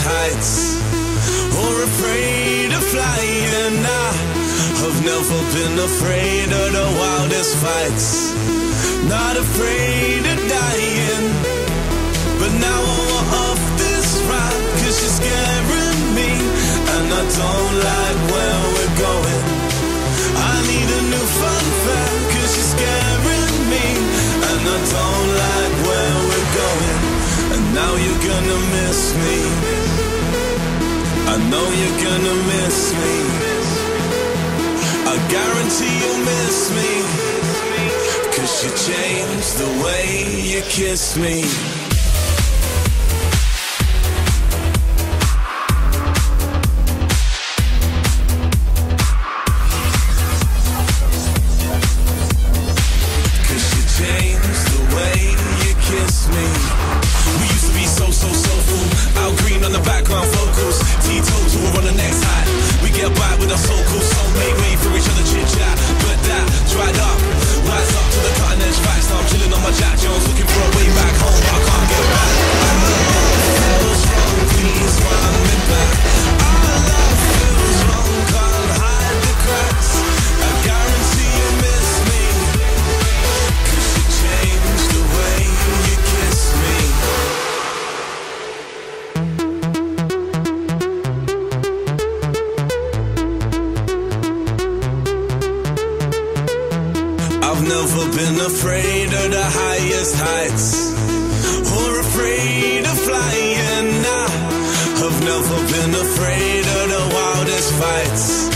heights, or afraid of flying. I've never been afraid of the wildest fights, not afraid of dying. But now I want off this ride, 'cause you're scaring me, and I don't like where we're going. I need a new fun fact, 'cause you're scaring me, and I don't like where we're going. And now you're gonna miss me, I know you're gonna miss me, I guarantee you'll miss me, 'cause you changed the way you kiss me. I've never been afraid of the highest heights, or afraid of flying. I've never been afraid of the wildest fights,